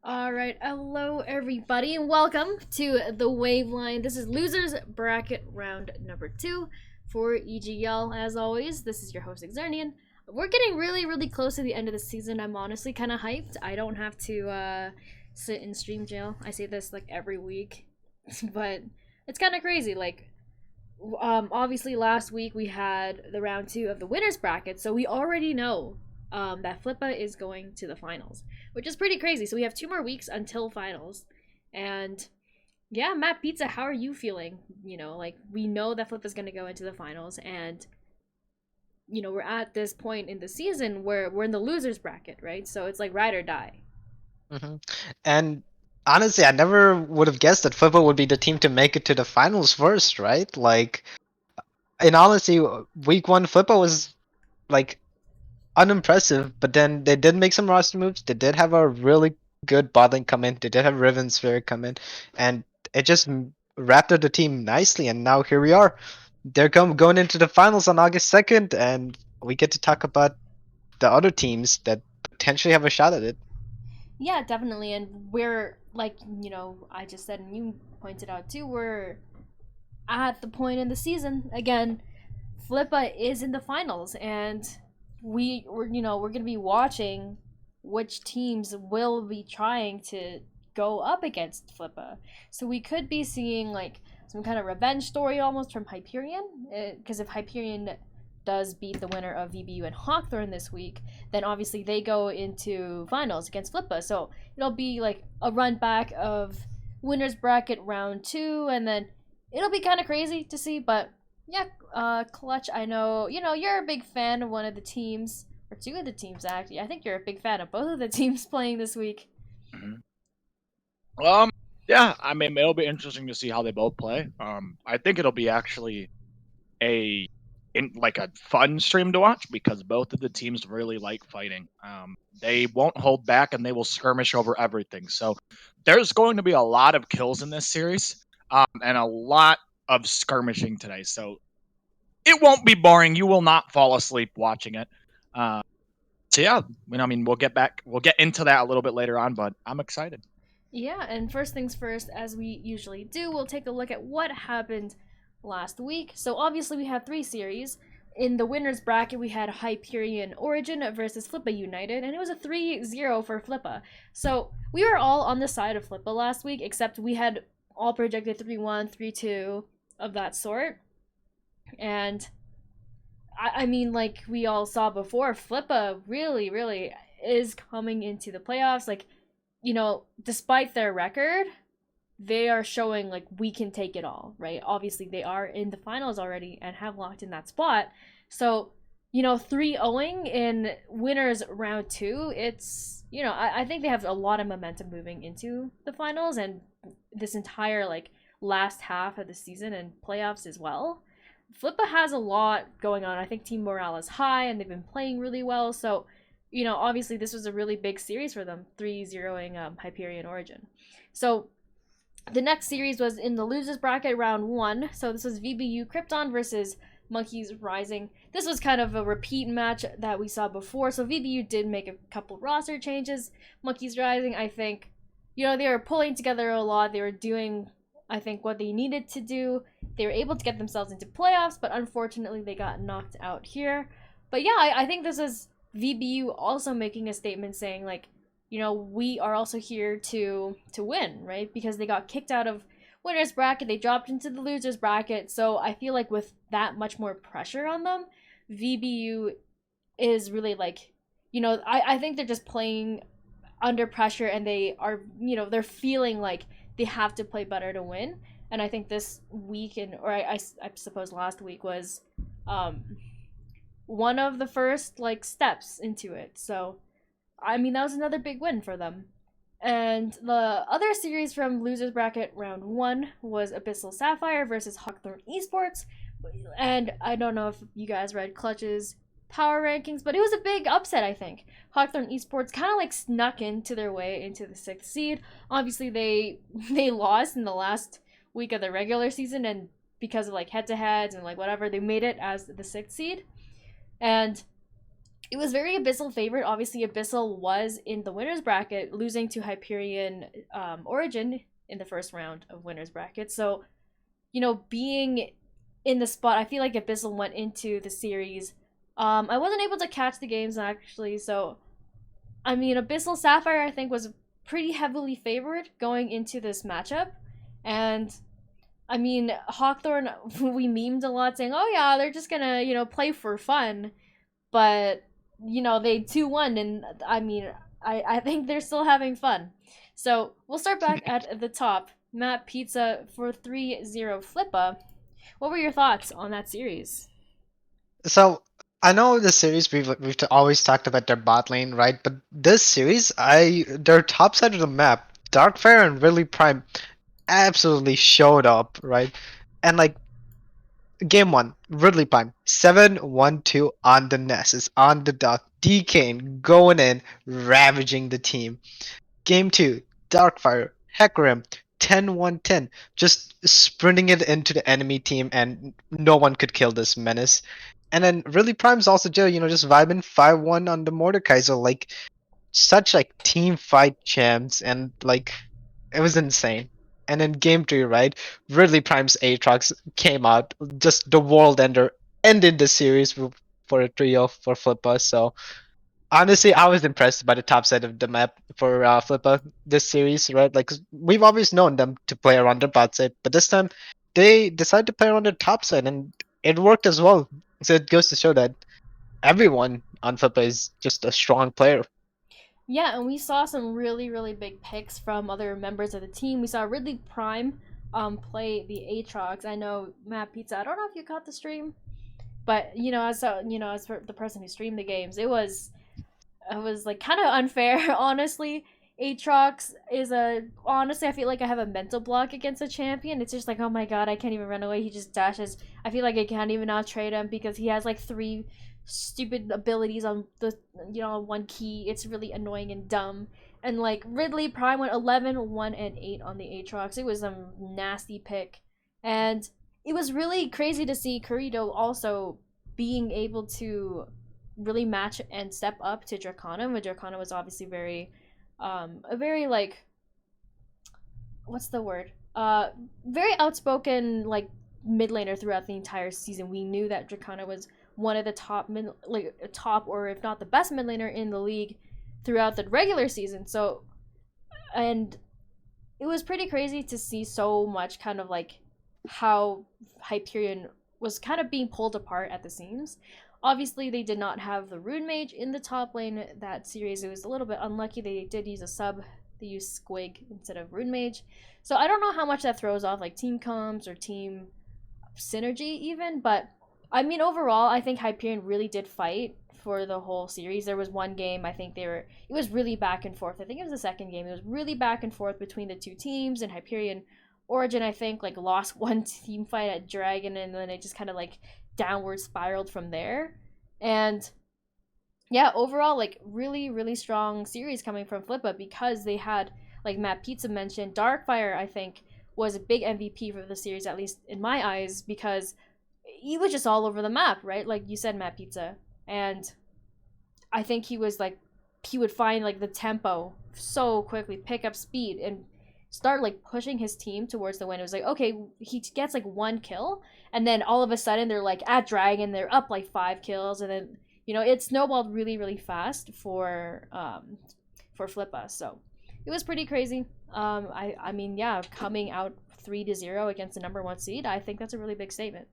All right, hello everybody, and welcome to the Waveline. This is Losers Bracket Round number 2 for EGL. As always, this is your host Xernian. We're getting really close to the end of the season. I'm honestly kind of hyped. I don't have to sit in stream jail. I say this like every week, but it's kind of crazy. Obviously last week we had the round 2 of the winners bracket, so we already know that Flippa is going to the finals, which is pretty crazy. So we have 2 more weeks until finals. And yeah, Matt Pizza, how are you feeling? We know that Flippa's going to go into the finals, and we're at this point in the season where we're in the losers bracket, right? So it's like ride or die. And honestly, I never would have guessed that Flipper would be the team to make it to the finals first, right? Like, in honesty, week one Flipper was like unimpressive, but then they did make some roster moves. They did have a really good bottling come in. They did have Riven Sphere come in, and it just wrapped up the team nicely. And now here we are. They're going into the finals on August 2nd, and we get to talk about the other teams that potentially have a shot at it. Yeah, definitely. And we're like, I just said, and you pointed out too, we're at the point in the season again. Flippa is in the finals, and we're gonna be watching which teams will be trying to go up against Flippa. So we could be seeing like some kind of revenge story almost from Hyperion, because if Hyperion does beat the winner of VBU and Hawthorne this week, then obviously they go into finals against Flippa. So it'll be like a run back of winners bracket round 2, and then it'll be kind of crazy to see. But yeah, Clutch, I know, you're a big fan of one of the teams, or two of the teams, actually. I think you're a big fan of both of the teams playing this week. Mhm. Um, yeah, I mean, it'll be interesting to see how they both play. I think it'll be actually a like a fun stream to watch because both of the teams really like fighting. They won't hold back and they will skirmish over everything. So there's going to be a lot of kills in this series, and a lot of skirmishing today. So it won't be boring. You will not fall asleep watching it. Uh, so yeah, I mean, we'll get into that a little bit later on, but I'm excited. Yeah, and first things first, as we usually do, we'll take a look at what happened last week. So obviously we had 3 series. In the winners bracket, we had Hyperion Origin versus Flippa United, and it was a 3-0 for Flippa. So we were all on the side of Flippa last week, except we had all projected 3-1, 3-2 of that sort. And I mean, like we all saw before, Flippa really is coming into the playoffs. Like, despite their record, they are showing like we can take it all, right? Obviously, they are in the finals already and have locked in that spot. So, 3-0ing in winners round 2, it's, I think they have a lot of momentum moving into the finals and this entire like last half of the season and playoffs as well. Flippa has a lot going on. I think team morale is high and they've been playing really well. So, obviously this was a really big series for them, 3-0ing Hyperion Origin. So the next series was in the losers bracket round 1. So this was VBU Krypton versus Monkeys Rising. This was kind of a repeat match that we saw before. So VBU did make a couple roster changes. Monkeys Rising, I think, they were pulling together a lot. They were doing, I think, what they needed to do. They were able to get themselves into playoffs, but unfortunately they got knocked out here. But yeah, I think this is VBU also making a statement saying like, we are also here to win, right? Because they got kicked out of winners bracket, they dropped into the losers bracket. So I feel like with that much more pressure on them, VBU is really like, I think they're just playing under pressure and they are, they're feeling like they have to play better to win. And I think this week, I suppose last week was one of the first like steps into it. So I mean, that was another big win for them. And the other series from losers bracket round 1 was Abyssal Sapphire versus Hawthorne Esports. And I don't know if you guys read Clutch's power rankings, but it was a big upset, I think. Hawthorne Esports kind of like snuck into their way into the 6th seed. Obviously, they lost in the last week of the regular season, and because of like head to heads and like whatever, they made it as the 6th seed. And it was very Abyssal favorite. Obviously, Abyssal was in the winners bracket, losing to Hyperion Origin in the first round of winners bracket. So, being in the spot, I feel like Abyssal went into the series. I wasn't able to catch the games actually, so I mean, Abyssal Sapphire I think was pretty heavily favored going into this matchup, and I mean, Hawthorne, we memed a lot saying, "Oh yeah, they're just gonna play for fun," but they 2-1, and I mean, I think they're still having fun. So we'll start back at the top. Matt Pizza for 3-0 Flippa. What were your thoughts on that series? So I know the series we've always talked about their bot lane, right? But this series, their top side of the map, Darkfire and Really Prime, absolutely showed up, right? And like game one, Ridley Prime, 7-1-2 on the Nessus, on the dot, DKing, going in, ravaging the team. Game two, Darkfire, Hecarim, 10-1-10, just sprinting it into the enemy team, and no one could kill this menace. And then Really Prime's also just vibing 5-1 on the Mordecai. So like such like team fight champs, and like it was insane. And then game three, right? Ridley Prime's Aatrox came out, just the world ender, ended the series for a trio for Flippa. So honestly, I was impressed by the top side of the map for Flippa this series, right? Like we've always known them to play around the bot side, but this time they decided to play around the top side, and it worked as well. So it goes to show that everyone on Flippa is just a strong player. Yeah, and we saw some really, really big picks from other members of the team. We saw Ridley Prime play the Aatrox. I know Matt Pizza. I don't know if you caught the stream, but as for the person who streamed the games, it was like kind of unfair, honestly. Aatrox is honestly, I feel like I have a mental block against a champion. It's just like, oh my god, I can't even run away. He just dashes. I feel like I can't even out trade him because he has like three stupid abilities on the one key. It's really annoying and dumb. And like Ridley Prime went 11, 1, and 8 on the Aatrox. It was a nasty pick. And it was really crazy to see Kurido also being able to really match and step up to Dracana. But Dracana was obviously a very like, what's the word? Very outspoken like mid laner throughout the entire season. We knew that Dracana was one of the top or if not the best mid laner in the league throughout the regular season. So, and it was pretty crazy to see so much kind of like how Hyperion was kind of being pulled apart at the seams. Obviously, they did not have the Rune Mage in the top lane that series. It was a little bit unlucky. They did use a sub. They used Squig instead of Rune Mage. So I don't know how much that throws off like team comps or team synergy even, but I mean overall, I think Hyperion really did fight for the whole series. There was one game I think it was really back and forth. I think it was the second game. It was really back and forth between the two teams, and Hyperion Origin I think like lost one team fight at Dragon, and then it just kind of like downward spiraled from there. And yeah, overall, like really, really strong series coming from Flippa because they had, like Matt Pizza mentioned, Darkfire, I think, was a big MVP for the series, at least in my eyes, because he was just all over the map, right? Like you said, Matt Pizza. And I think he would find like the tempo so quickly, pick up speed, and start like pushing his team towards the win. It was like, okay, he gets like one kill, and then all of a sudden they're like at Dragon, they're up like 5 kills, and then it snowballed really, really fast for Flippa. So it was pretty crazy. I mean, yeah, coming out 3-0 against the number one seed, I think that's a really big statement.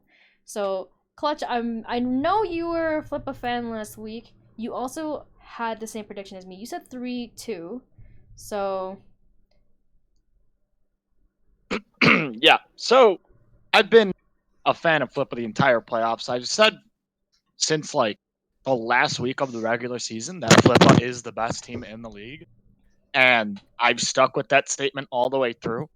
So Clutch, I know you were a Flippa fan last week. You also had the same prediction as me. You said 3-2. So Yeah. So I've been a fan of Flippa the entire playoffs. I've said since like the last week of the regular season that Flippa is the best team in the league. And I've stuck with that statement all the way through.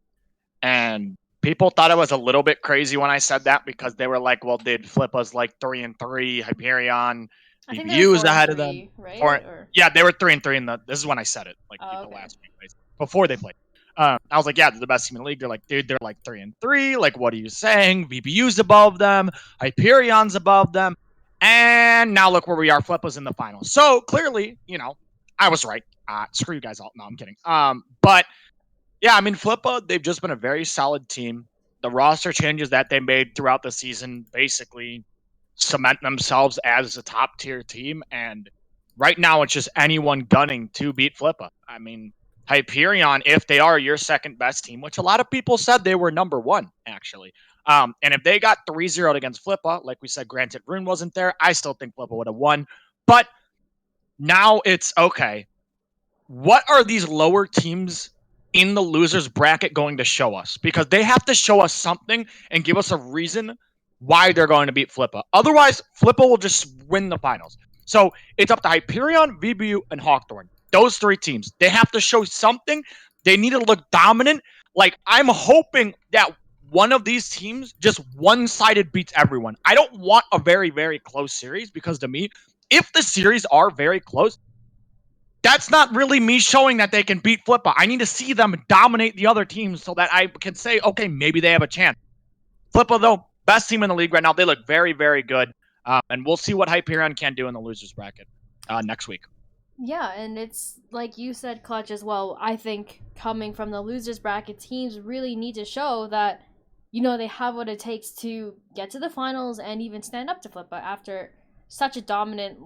And people thought I was a little bit crazy when I said that because they were like, well, did Flippa's like 3-3, Hyperion, I think they were BBU's four and ahead of them? three, right? Or Yeah, they were 3-3 this is when I said it, like oh, the okay. last week, before they played. I was like, yeah, they're the best team in the league. They're like, dude, they're like 3-3. Like, what are you saying? BBU's above them. Hyperion's above them. And now look where we are. Flippa's in the finals. So clearly, I was right. Screw you guys all. No, I'm kidding. But yeah, I mean, Flippa, they've just been a very solid team. The roster changes that they made throughout the season basically cement themselves as a top tier team. And right now, it's just anyone gunning to beat Flippa. I mean, Hyperion, if they are your second best team, which a lot of people said they were number one, actually. And if they got 3-0 against Flippa, like we said, granted, Rune wasn't there, I still think Flippa would have won. But now it's okay. What are these lower teams in the losers bracket going to show us? Because they have to show us something and give us a reason why they're going to beat Flippa. Otherwise, Flippa will just win the finals. So it's up to Hyperion, VBU, and Hawthorne. Those three teams. They have to show something. They need to look dominant. Like, I'm hoping that one of these teams just one-sided beats everyone. I don't want a very, very close series because to me, if the series are very close, that's not really me showing that they can beat Flippa. I need to see them dominate the other teams so that I can say, okay, maybe they have a chance. Flippa, though, best team in the league right now. They look very, very good. And we'll see what Hyperion can do in the losers bracket next week. Yeah, and it's like you said, Clutch, as well. I think coming from the losers bracket, teams really need to show that, they have what it takes to get to the finals and even stand up to Flippa after such a dominant,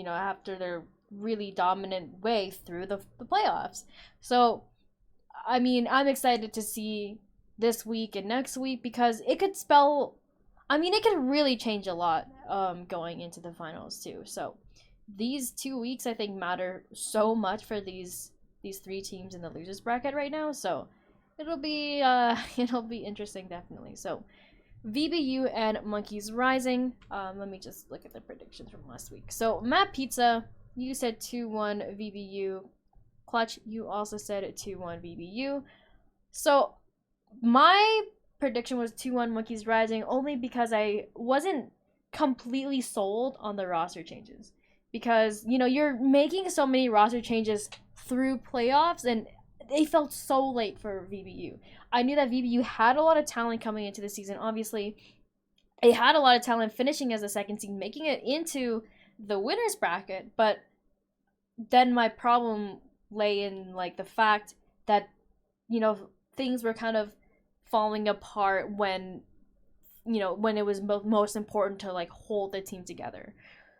after their really dominant way through the playoffs. So, I mean, I'm excited to see this week and next week because it could spell. I mean, it could really change a lot going into the finals too. So these 2 weeks I think matter so much for these three teams in the losers bracket right now. So it'll be it'll be interesting definitely. So VBU and Monkeys Rising. Let me just look at the predictions from last week. So Matt Pizza, you said 2-1 VBU. Clutch, you also said 2-1 VBU. So my prediction was 2-1 Monkeys Rising only because I wasn't completely sold on the roster changes. Because, you're making so many roster changes through playoffs and they felt so late for VBU. I knew that VBU had a lot of talent coming into the season. Obviously, they had a lot of talent finishing as a second seed, making it into the winners bracket, but then my problem lay in the fact that things were kind of falling apart when it was most important to hold the team together.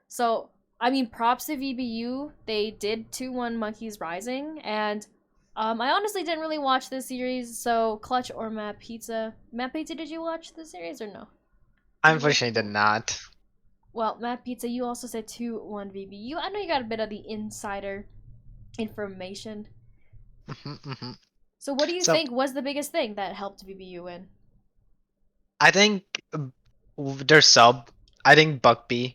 So I mean, props to VBU. They did 2-1 Monkeys Rising, and I honestly didn't really watch this series. So Clutch or Matt Pizza? Matt Pizza, did you watch the series or no? Unfortunately, did not. Well, Matt Pizza, you also said 2-1 VBU. I know you got a bit of the insider information. So what do you think was the biggest thing that helped VBU win? I think their sub, I think Buckby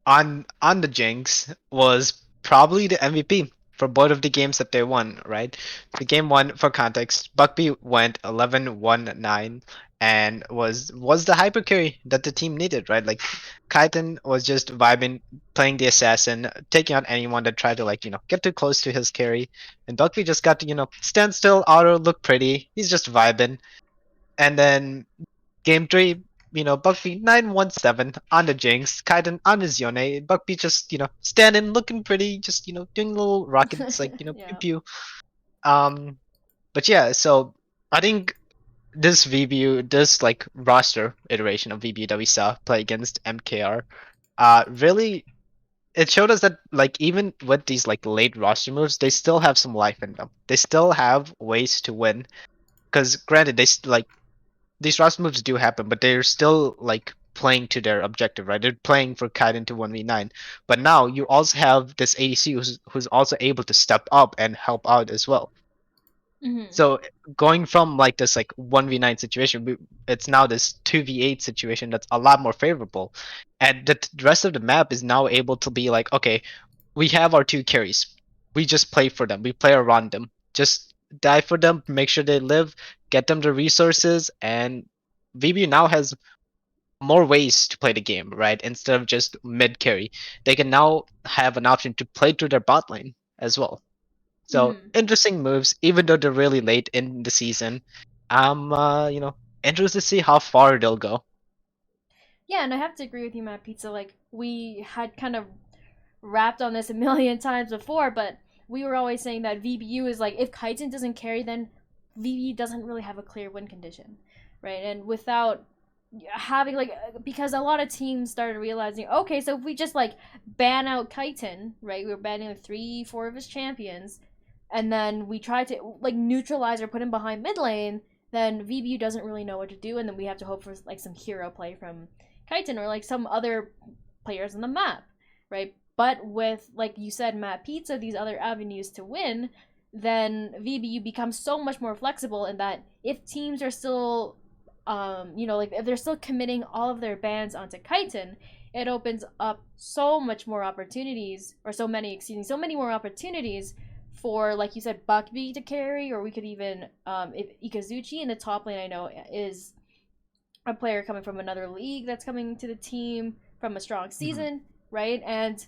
on the Jinx was probably the MVP for both of the games that they won, right? The game one, for context, Buckby went 11-1-9 and was the hyper carry that the team needed, right? Like Kaiten was just vibing, playing the assassin, taking out anyone that tried to get too close to his carry, and Buckby just got to stand still, auto, look pretty. He's just vibing, and then game three, Buckby 917 on the Jinx, Kaiden on his Yone, Buckby just, standing, looking pretty, just, doing little rockets, like, pew Yeah. pew. Um, but yeah, so I think this VBU, this roster iteration of VBU that we saw play against MKR, really, it showed us that even with these late roster moves, they still have some life in them. They still have ways to win. Because granted, these roster moves do happen, but they're still playing to their objective, right? They're playing for Kaiden to 1v9. But now you also have this ADC who's also able to step up and help out as well. Mm-hmm. So going from this 1v9 situation, it's now this 2v8 situation that's a lot more favorable. And the rest of the map is now able to be okay, we have our two carries. We just play for them. We play around them. Just die for them, make sure they live, get them the resources, and VBU now has more ways to play the game, right? Instead of just mid carry, they can now have an option to play through their bot lane as well. So Mm-hmm. interesting moves, even though they're really late in the season. I'm interested to see how far they'll go. Yeah, and I have to agree with you, Matt Pizza. Like, we had kind of rapped on this a million times before, but we were always saying that VBU is like, if Kaiten doesn't carry, then VBU doesn't really have a clear win condition, right? And without having, like, because a lot of teams started realizing, okay, so if we just, like, ban out Kaiten, right? We were banning like 3-4 of his champions, and then we try to, like, neutralize or put him behind mid lane, then VBU doesn't really know what to do, and then we have to hope for, like, some hero play from Kaiten or, like, some other players on the map, right? But with, like you said, Matt Pizza, these other avenues to win, then VBU becomes so much more flexible in that if teams are still, like, if they're still committing all of their bans onto Kaiten, it opens up so much more opportunities, or so many more opportunities for, like you said, Buckby to carry, or we could even, if Ikazuchi in the top lane, I know, is a player coming from another league that's coming to the team from a strong season, right? And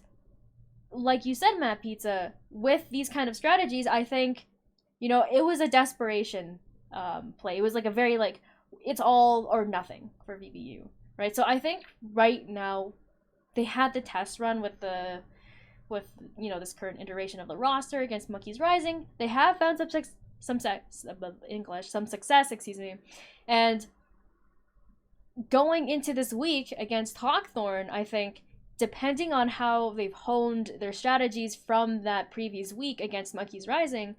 like you said, Matt Pizza, with these kind of strategies, I think, it was a desperation play. It was like a very, like, it's all or nothing for VBU, right? So I think right now they had the test run with this current iteration of the roster against Monkeys Rising. They have found some success, excuse me, and going into this week against Hawkthorn, I think, depending on how they've honed their strategies from that previous week against Monkeys Rising,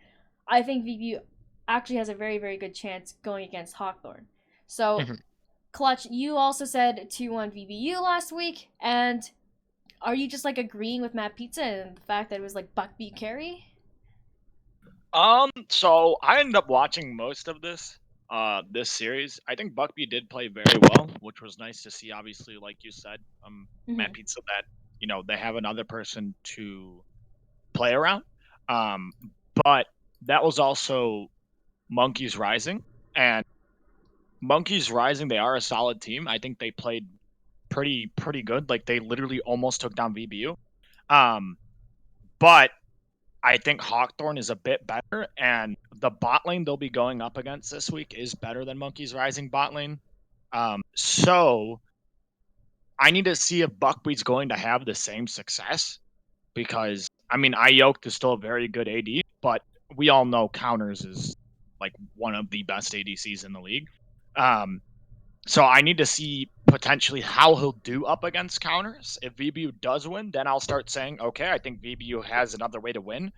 I think VBU actually has a very, very good chance going against Hawkthorn. So, Clutch, you also said 2-1 VBU last week, and are you just, like, agreeing with Matt Pizza and the fact that it was, like, Buckby carry? So I ended up watching most of this series. I think Buckby did play very well, which was nice to see. Obviously, like you said, Matt Pizza, that they have another person to play around. But that was also Monkeys Rising, and Monkeys Rising, they are a solid team. I think they played pretty good. Like, they literally almost took down VBU. But I think Hawkthorn is a bit better, and the bot lane they'll be going up against this week is better than Monkeys Rising bot lane. So I need to see if Buckbeat's going to have the same success, because Ioke is still a very good AD, but we all know Counters is like one of the best ADCs in the league. So I need to see potentially how he'll do up against Counters. If VBU does win, then I'll start saying, okay, I think VBU has another way to win.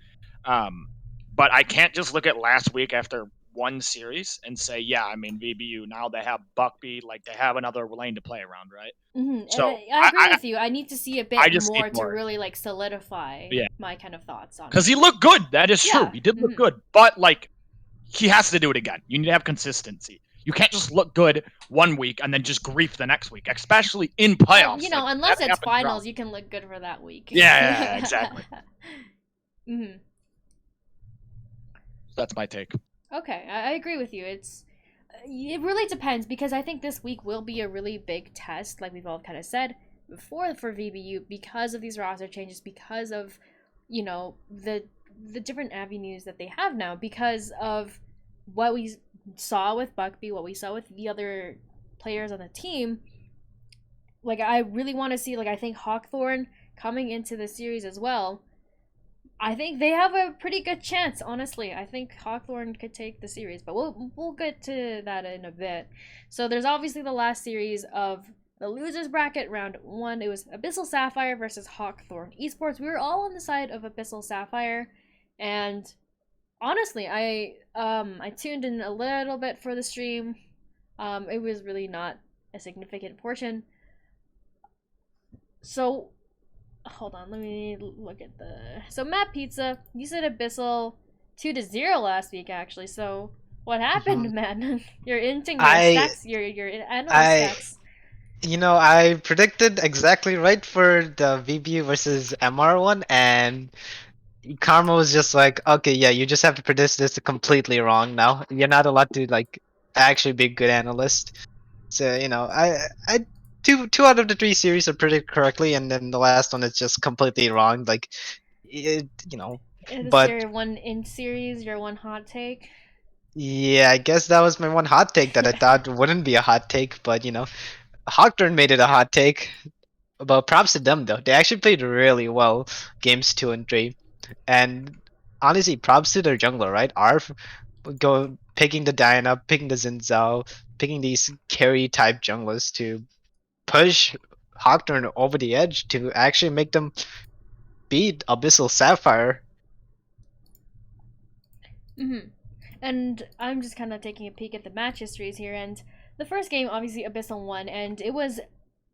But I can't just look at last week after one series and say, yeah, VBU, now they have Buckby, like, they have another lane to play around, right? So I agree with you. I need to see a bit more to really, like, solidify my kind of thoughts on it. Because he looked good. That is true. He did look good. But, like, he has to do it again. You need to have consistency. You can't just look good one week and then just grief the next week, especially in playoffs. Unless it's finals, you can look good for that week. Yeah, exactly. That's my take. Okay, I agree with you. It really depends, because I think this week will be a really big test, like we've all kind of said before, for VBU, because of these roster changes, because of the different avenues that they have now, because of what we saw with Buckby, what we saw with the other players on the team. Like, I really want to see, like, I think Hawkthorn coming into the series as well, I think they have a pretty good chance, honestly. I think Hawkthorn could take the series, but we'll get to that in a bit. So there's obviously the last series of the losers bracket, round 1. It was Abyssal Sapphire versus Hawkthorn Esports. We were all on the side of Abyssal Sapphire, and honestly, I tuned in a little bit for the stream. It was really not a significant portion. So hold on, let me look at so Matt Pizza, you said Abyssal 2-0 last week, actually. So what happened, man? You're inting your stacks, your analyst stacks. I predicted exactly right for the VBU versus MR one, and Karma was just like, okay, yeah, you just have to predict this completely wrong now. You're not allowed to, like, actually be a good analyst. So, I two out of the 3 series are predicted correctly, and then the last one is just completely wrong. Like, But your one in series, your one hot take. Yeah, I guess that was my one hot take that I thought wouldn't be a hot take, but Hawkturn made it a hot take, but props to them though. They actually played really well games 2 and 3, and honestly, props to their jungler, right? Arf go picking the Diana, picking the Xin Zhao, picking these carry type junglers to push Hawkturn over the edge to actually make them beat Abyssal Sapphire. And I'm just kind of taking a peek at the match histories here, and the first game, obviously, Abyssal won, and it was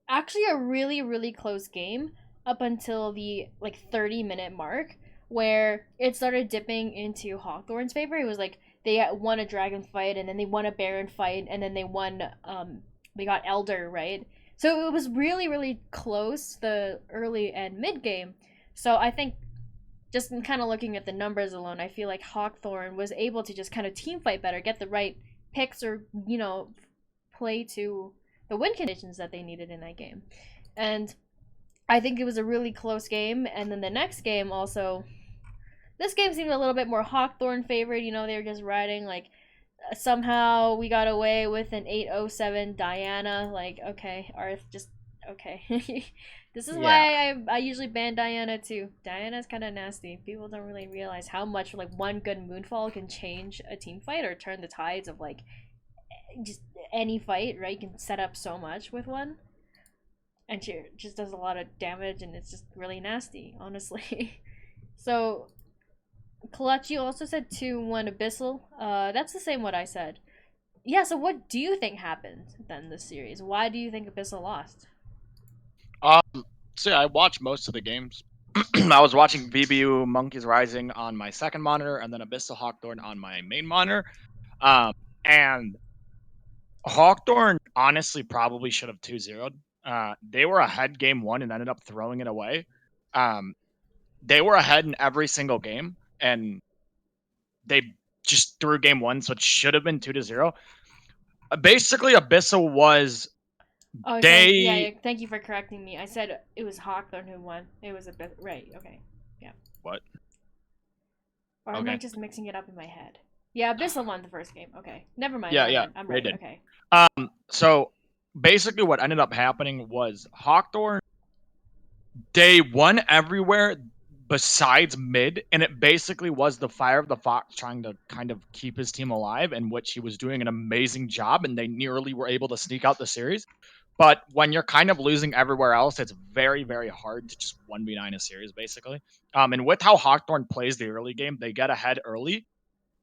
actually a really, really close game up until the 30-minute mark, where it started dipping into Hawthorne's favor. It was like they won a dragon fight, and then they won a baron fight, and then they won they got elder, right? So it was really, really close, the early and mid game. So I think just in kind of looking at the numbers alone, I feel like Hawthorne was able to just kind of team fight better, get the right picks, or play to the win conditions that they needed in that game. And I think it was a really close game. And then the next game also, this game seemed a little bit more Hawthorne favored. They were just riding somehow we got away with an 807 Diana. Like, okay, Arth, just okay. This is why I usually ban Diana too. Diana's kind of nasty. People don't really realize how much one good Moonfall can change a team fight or turn the tides of just any fight, right? You can set up so much with one. And she just does a lot of damage, and it's just really nasty, honestly. So, Clutch, you also said 2-1 Abyssal. That's the same what I said. Yeah, so what do you think happened then this series? Why do you think Abyssal lost? So yeah, I watched most of the games. I was watching VBU Monkeys Rising on my second monitor, and then Abyssal Hawkthorn on my main monitor. And Hawkthorn honestly probably should have 2-0'd. They were ahead game 1 and ended up throwing it away. They were ahead in every single game, and they just threw game 1, so it should have been 2-0. Basically, Abyssal was Oh, they. sorry. Yeah, thank you for correcting me. I said it was Hawthorne who won. It was a bit right. Okay, yeah. What? Or am I just mixing it up in my head? Yeah, Abyssal won the first game. Okay, never mind. Yeah, I'm right. did. Okay. So basically, what ended up happening was Hawkthorne. They won everywhere besides mid, and it basically was the Fire of the Fox trying to kind of keep his team alive, in which he was doing an amazing job, and they nearly were able to sneak out the series. But when you're kind of losing everywhere else, it's very, very hard to just 1v9 a series, basically. And with how Hawkthorne plays the early game, they get ahead early.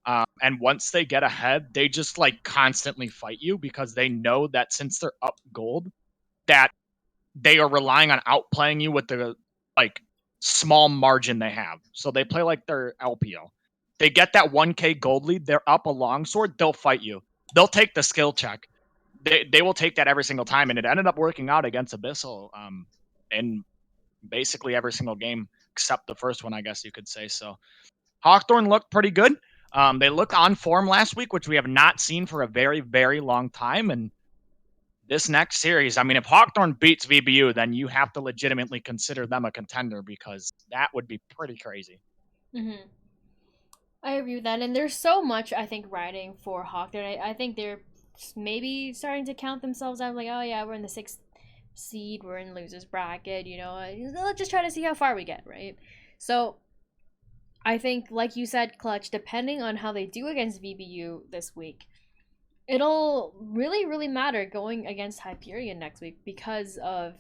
And once they get ahead, they just constantly fight you because they know that since they're up gold, that they are relying on outplaying you with the small margin they have. So they play like their LPO. They get that 1k gold lead, they're up a longsword, they'll fight you. They'll take the skill check. They will take that every single time, and it ended up working out against Abyssal in basically every single game except the first one, I guess you could say. So Hawkthorne looked pretty good. They looked on form last week, which we have not seen for a very, very long time, and this next series, I mean, if Hawkthorne beats VBU, then you have to legitimately consider them a contender because that would be pretty crazy. I agree with that, and there's so much I think riding for Hawkthorne. I think they're maybe starting to count themselves out like, oh yeah, we're in the 6th seed, we're in losers bracket, let's just try to see how far we get, right? So I think, like you said, Clutch, depending on how they do against VBU this week, it'll really, really matter going against Hyperion next week because of,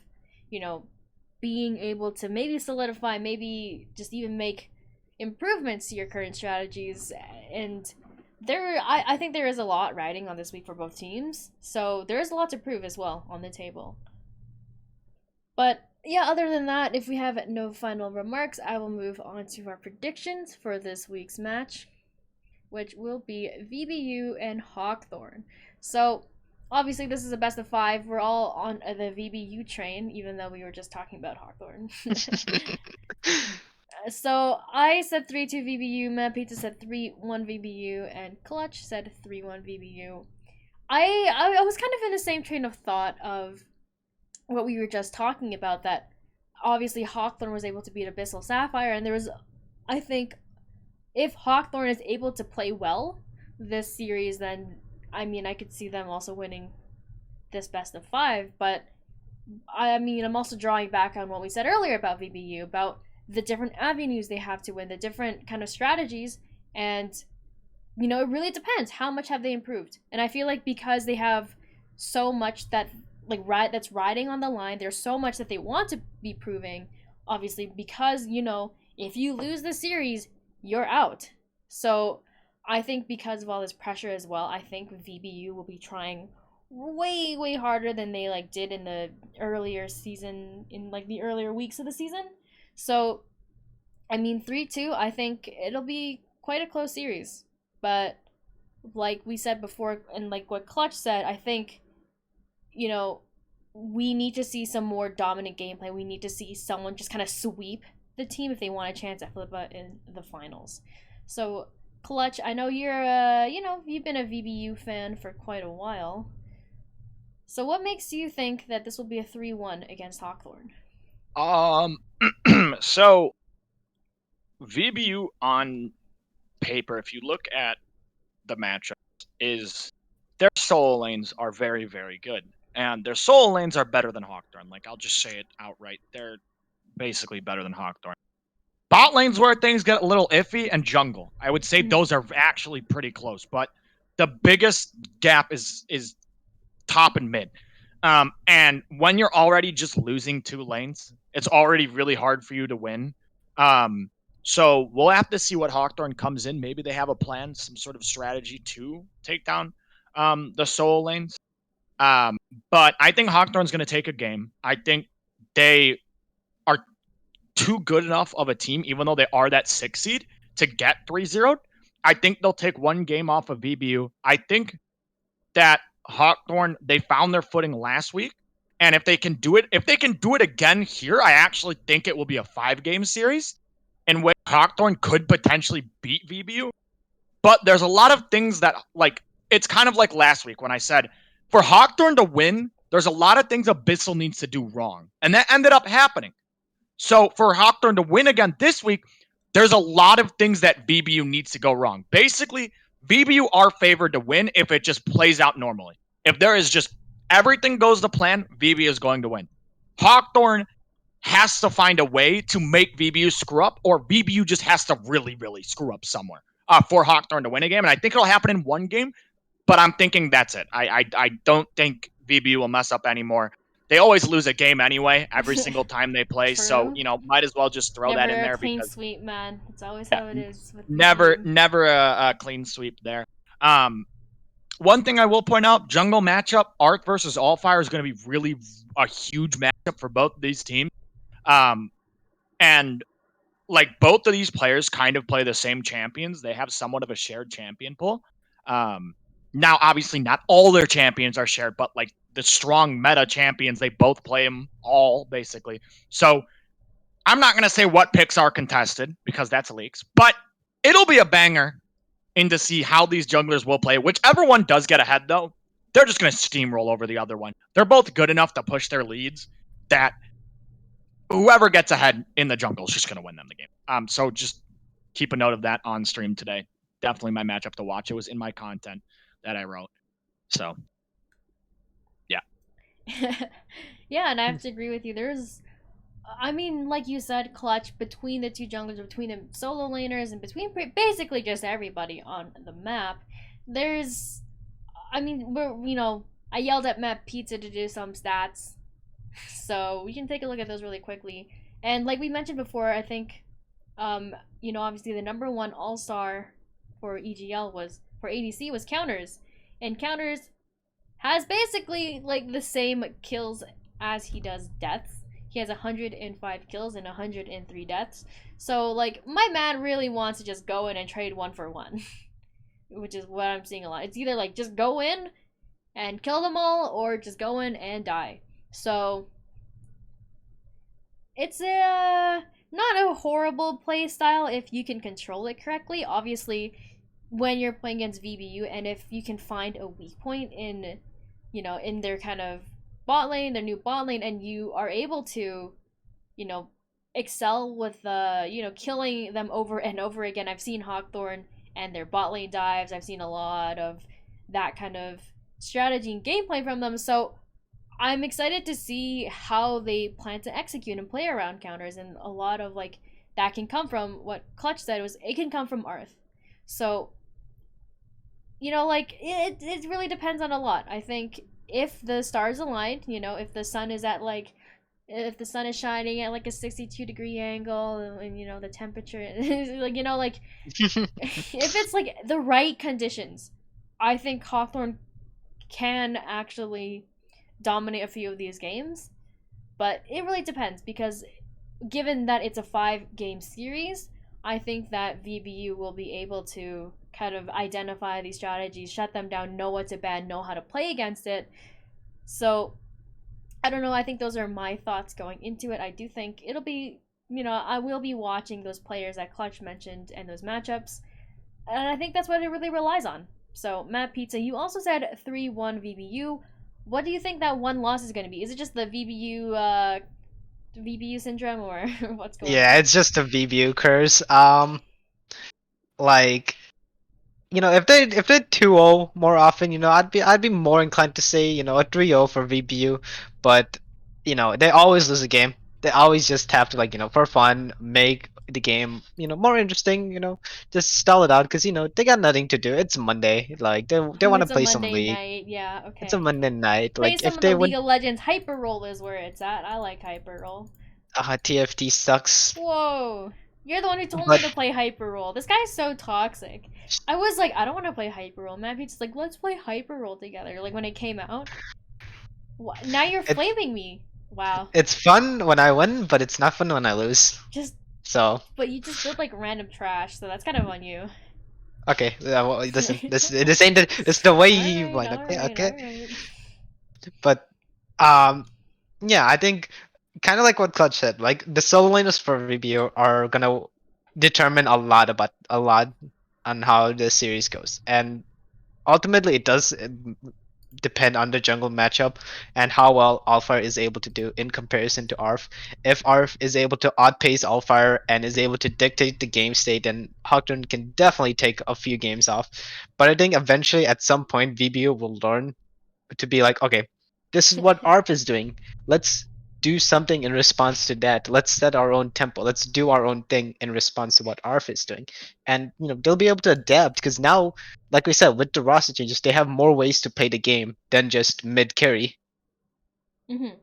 being able to maybe solidify, maybe just even make improvements to your current strategies. And I think there is a lot riding on this week for both teams, so there is a lot to prove as well on the table. But yeah, other than that, if we have no final remarks, I will move on to our predictions for this week's match, which will be VBU and Hawkthorne. So obviously this is a best of 5. We're all on the VBU train, even though we were just talking about Hawkthorne. So I said 3-2 VBU, Matt Pizza said 3-1 VBU, and Clutch said 3-1 VBU. I was kind of in the same train of thought of what we were just talking about, that obviously Hawkthorne was able to beat Abyssal Sapphire, and there was, I think, if Hawkthorne is able to play well this series, then I mean I could see them also winning this best of 5. But I mean, I'm also drawing back on what we said earlier about VBU, about the different avenues they have to win, the different kind of strategies, and it really depends. How much have they improved? And I feel like because they have so much that's riding on the line, there's so much that they want to be proving. Obviously, because if you lose the series, you're out. So I think because of all this pressure as well, I think VBU will be trying way harder than they did in the earlier season, in the earlier weeks of the season. So I mean, 3-2, I think it'll be quite a close series. But like we said before, and like what Clutch said, I think, you know, we need to see some more dominant gameplay. We need to see someone just kind of sweep the team if they want a chance at Flippa in the finals. So, Clutch, I know you've been a VBU fan for quite a while. So, what makes you think that this will be a 3-1 against Hawthorne? So VBU on paper, if you look at the matchups, is their solo lanes are very, very good. And their solo lanes are better than Hawthorne. Like, I'll just say it outright. They're basically better than Hawthorne. Bot lanes where things get a little iffy, and jungle. I would say those are actually pretty close. But the biggest gap is top and mid. And when you're already just losing 2 lanes, it's already really hard for you to win. So we'll have to see what Hawthorne comes in. Maybe they have a plan, some sort of strategy to take down the solo lanes. But I think Hawthorne's going to take a game. I think they are too good enough of a team, even though they are that 6 seed, to get 3-0. I think they'll take one game off of VBU. I think that Hawthorne, they found their footing last week. And if they can do it again here, I actually think it will be a 5-game series in which Hawthorne could potentially beat VBU. But there's a lot of things that, it's kind of like last week when I said, for Hawthorne to win, there's a lot of things Abyssal needs to do wrong. And that ended up happening. So for Hawthorne to win again this week, there's a lot of things that VBU needs to go wrong. Basically, VBU are favored to win if it just plays out normally. If there is just everything goes to plan, VBU is going to win. Hawthorne has to find a way to make VBU screw up, or VBU just has to really, really screw up somewhere for Hawthorne to win a game. And I think it'll happen in one game, but I'm thinking that's it. I don't think VBU will mess up anymore. They always lose a game anyway, every single time they play. True. So, might as well just throw that in there. Never a clean because sweep, man. It's always how it is. With never a clean sweep there. One thing I will point out, jungle matchup, Arc versus Allfire is going to be really a huge matchup for both of these teams. And both of these players kind of play the same champions. They have somewhat of a shared champion pool. Now, obviously, not all their champions are shared, but the strong meta champions, they both play them all, basically. So I'm not going to say what picks are contested because that's leaks, but it'll be a banger in to see how these junglers will play. Whichever one does get ahead, though, they're just going to steamroll over the other one. They're both good enough to push their leads that whoever gets ahead in the jungle is just going to win them the game. So just keep a note of that on stream today. Definitely my matchup to watch. It was in my content that I wrote. So, yeah. Yeah, and I have to agree with you. Like you said, Clutch, between the two junglers, between the solo laners, and between basically just everybody on the map, I yelled at Matt Pizza to do some stats, so we can take a look at those really quickly. And like we mentioned before, I think, obviously the number one all-star for EGL for ADC was Counters, and Counters has basically the same kills as he does deaths. He has 105 kills and 103 deaths. So, my man really wants to just go in and trade 1-for-1. Which is what I'm seeing a lot. It's either, just go in and kill them all, or just go in and die. So, it's not a horrible play style if you can control it correctly. Obviously, when you're playing against VBU, and if you can find a weak point in their kind of bot lane, their new bot lane, and you are able to, excel with, killing them over and over again. I've seen Hawthorne and their bot lane dives. I've seen a lot of that kind of strategy and gameplay from them. So I'm excited to see how they plan to execute and play around counters, and a lot of like that can come from what Clutch said was it can come from Arth. So like it really depends on a lot. I think if the stars aligned, if the sun is at like if the sun is shining at like a 62-degree angle and the temperature like if it's like the right conditions, I think Hawthorne can actually dominate a few of these games. But it really depends because given that it's a 5-game series, I think that VBU will be able to kind of identify these strategies, shut them down, know what to ban, know how to play against it. So I don't know. I think those are my thoughts going into it. I do think it'll be, I will be watching those players that Clutch mentioned and those matchups. And I think that's what it really relies on. So, Matt Pizza, you also said 3-1 VBU. What do you think that one loss is going to be? Is it just the VBU syndrome, or what's going Yeah, on? it's just a VBU curse. Like, if they're 2-0 more often, I'd be more inclined to say, a 3-0 for VBU, but they always lose a game. They always just have to, like, for fun, make the game, more interesting, just stall it out because they got nothing to do. It's Monday, like they want to It's a play some Monday league. night. Yeah, It's a okay. Monday night. Play Like some if of the they League win, of Legends. Hyper Roll is where it's at. I like Hyper Roll. TFT sucks, Whoa. You're the one who told me but to play Hyper Roll. This guy's so toxic. I was like, I don't want to play Hyper Roll. Matt Pete's like, let's play Hyper Roll together. Like when it came out. Now you're it flaming me. Wow. it's fun when I win, but it's not fun when I lose. Just, So. but you just build like random trash, so that's kind of on you. Okay, well, listen, this ain't this the way you Alright, want. Okay, alright, okay. alright. But um, yeah, I think kind of like what Clutch said. Like the solo laners for review are gonna determine a lot on how the series goes, and ultimately it does depend on the jungle matchup and how well Alfire is able to do in comparison to Arf. If Arf is able to outpace Alfire and is able to dictate the game state, then Hawkton can definitely take a few games off. But I think eventually at some point VBU will learn to be like, okay, this is what Arf is doing. Let's do something in response to that. Let's set our own tempo. Let's do our own thing in response to what Arf is doing. And they'll be able to adapt because now, like we said, with the roster changes, they have more ways to play the game than just mid carry. Mm-hmm.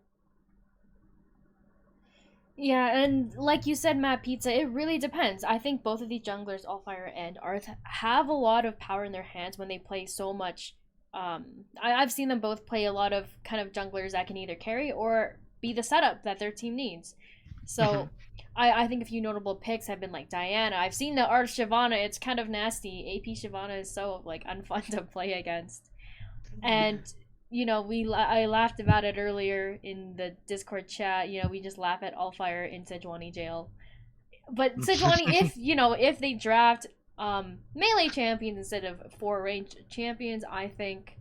Yeah, and like you said, Matt Pizza, it really depends. I think both of these junglers, Allfire and Arth, have a lot of power in their hands when they play so much. I've seen them both play a lot of kind of junglers that can either carry or be the setup that their team needs. Mhm. So I think a few notable picks have been like Diana. I've seen the Arth Shyvana. It's kind of nasty. AP Shyvana is so like unfun to play against. And I laughed about it earlier in the Discord chat. We just laugh at Allfire in Sejuani jail. But Sejuani, if they draft melee champions instead of 4 ranged champions, I think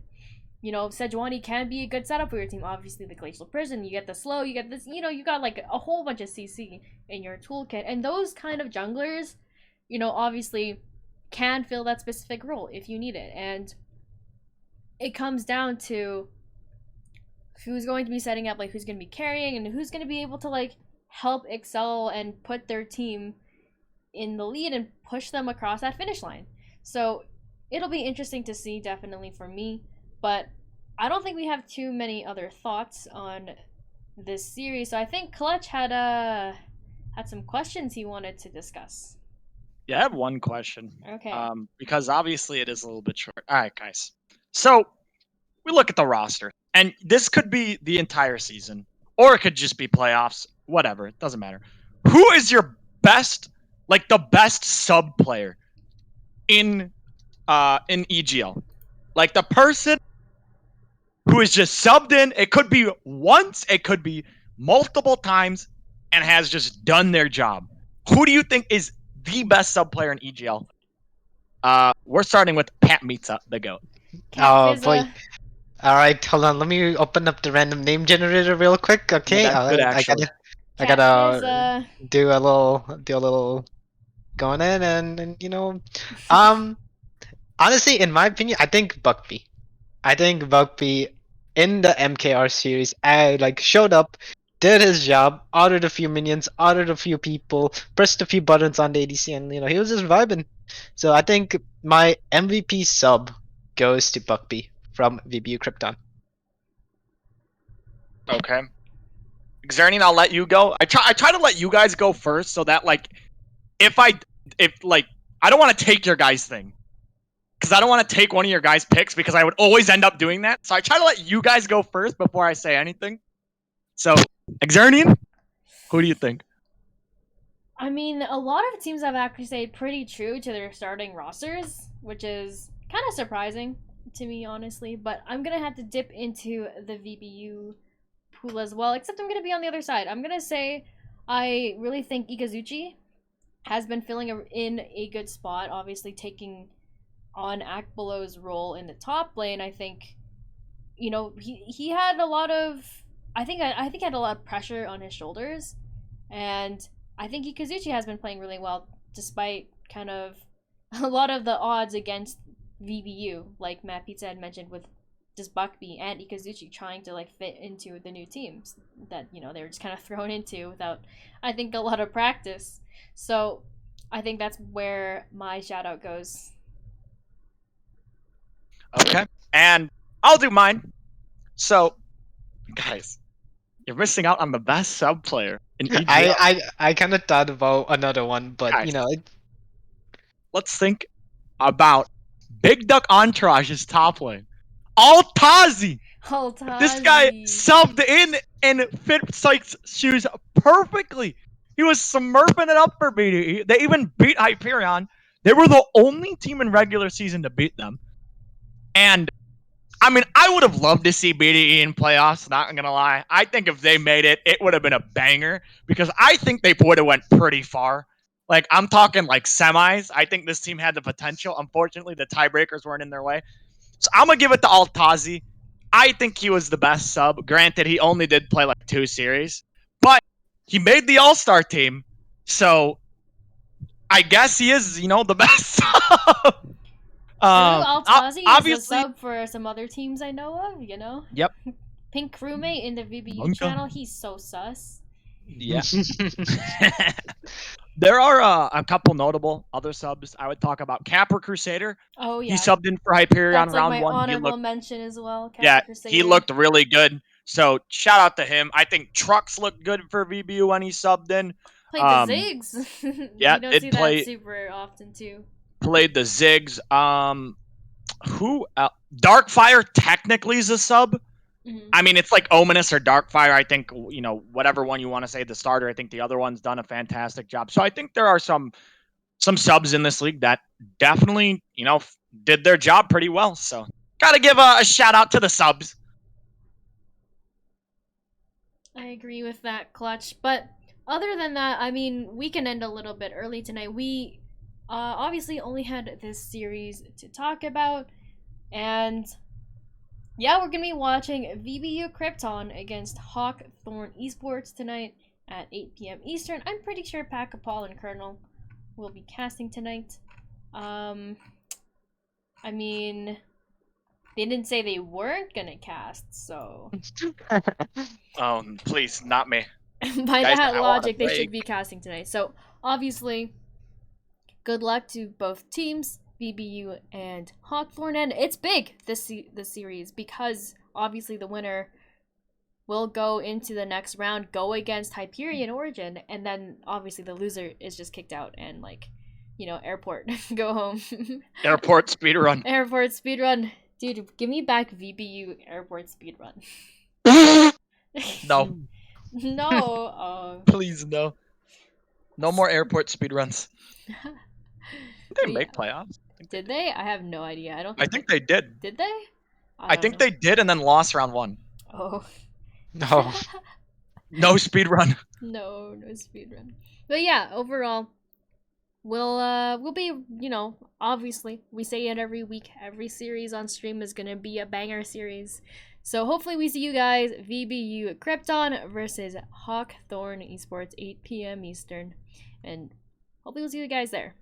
Sejuani can be a good setup for your team. Obviously, the Glacial Prison, you get the slow, you get this, you got like a whole bunch of CC in your toolkit, and those kind of junglers, obviously can fill that specific role if you need it, and it comes down to who's going to be setting up, like who's going to be carrying and who's going to be able to like help excel and put their team in the lead and push them across that finish line. So it'll be interesting to see, definitely for me, but I don't think we have too many other thoughts on this series. So I think Clutch had some questions he wanted to discuss. Yeah, I have one question. Okay. Because obviously it is a little bit short. All right, guys. So we look at the roster, and this could be the entire season, or it could just be playoffs. Whatever, it doesn't matter. Who is your best, like the best sub player in EGL? Like the person who is just subbed in. It could be once, it could be multiple times, and has just done their job. Who do you think is the best sub player in EGL? We're starting with Pat Meets the GOAT. Cat Oh boy. Fizza. All right, hold on. Let me open up the random name generator real quick. Yeah, Okay. that's good I actually. I Cat gotta Fizza. do a little going in and um honestly, in my opinion, I think Buckby. I think Bugby in the MKR series, showed up, did his job, ordered a few minions, ordered a few people, pressed a few buttons on the ADC, and he was just vibing. So I think my MVP sub goes to Bugby from VBU Krypton. Okay. Xernean, I'll let you go. I try to let you guys go first so that if I don't want to take your guys' thing. Because I don't want to take one of your guys' picks because I would always end up doing that. So I try to let you guys go first before I say anything. So, Xernean, who do you think? I mean, a lot of teams have actually stayed pretty true to their starting rosters, which is kind of surprising to me, honestly. But I'm going to have to dip into the VBU pool as well, except I'm going to be on the other side. I'm going to say I really think Ikazuchi has been filling in a good spot, obviously taking on Akbalow's role in the top lane. I think, he had a lot of, I think he had a lot of pressure on his shoulders, and I think Ikazuchi has been playing really well despite kind of a lot of the odds against VBU, like Matt Pizza had mentioned, with just Buckby and Ikazuchi trying to fit into the new teams that they were just kind of thrown into without, I think, a lot of practice. So I think that's where my shout out goes. Okay. And I'll do mine. So, guys, you're missing out on the best sub player in EGL. I kind of thought about another one, but Guys, let's think about Big Duck Entourage's top lane. Altazi! This guy subbed in fit Sykes' shoes perfectly. He was smurfing it up for BDE. They even beat Hyperion. They were the only team in regular season to beat them. And I mean, I would have loved to see BDE in playoffs, not gonna lie. I think if they made it, it would have been a banger because I think they would have went pretty far. I'm talking semis. I think this team had the potential. Unfortunately, the tiebreakers weren't in their way. So I'm gonna give it to Altazi. I think he was the best sub. Granted, he only did play 2 series, but he made the All-Star team. So I guess he is, the best sub. I know Altazi is a sub for some other teams I know of, Yep. Pink Crewmate in the VBU channel, he's so sus. Yeah. There are a couple notable other subs. I would talk about Capra Crusader. Oh yeah. He subbed in for Hyperion That's round my 1. Honorable mention as well. Capra Crusader. He looked really good. So shout out to him. I think Trucks looked good for VBU when he subbed in. Played the Ziggs. Yeah, you don't see that super often too. Played the Ziggs. Who else? Darkfire technically is a sub. Mm-hmm. I mean, it's Ominous or Darkfire. I think, whatever one you want to say, the starter. I think the other one's done a fantastic job. So I think there are some subs in this league that definitely, did their job pretty well. So got to give a shout out to the subs. I agree with that, Clutch. But other than that, I mean, we can end a little bit early tonight. We obviously only had this series to talk about. And yeah, we're going to be watching VBU Krypton against Hawkthorn Esports tonight at 8 p.m. Eastern. I'm pretty sure Packapal and Colonel will be casting tonight. I mean, they didn't say they weren't going to cast, so... Oh, please, not me. By that logic, they should be casting tonight. So, obviously, good luck to both teams. VBU and Hawkthorn, and it's big this series because obviously the winner will go into the next round, go against Hyperion Origin, and then obviously the loser is just kicked out and airport go home. Airport speedrun. Airport speedrun, dude. Give me back VBU airport speedrun. No. No. Please no. No more airport speedruns. Did they make playoffs? Did they? I have no idea. I think they did. Did they? I think they did and then lost round 1. Oh. No. No speed run. No speed run. But yeah, overall, we'll be, obviously, we say it every week. Every series on stream is gonna be a banger series. So hopefully we see you guys VBU Krypton versus Hawkthorn Esports 8 p.m. Eastern, and hopefully we'll see you guys there.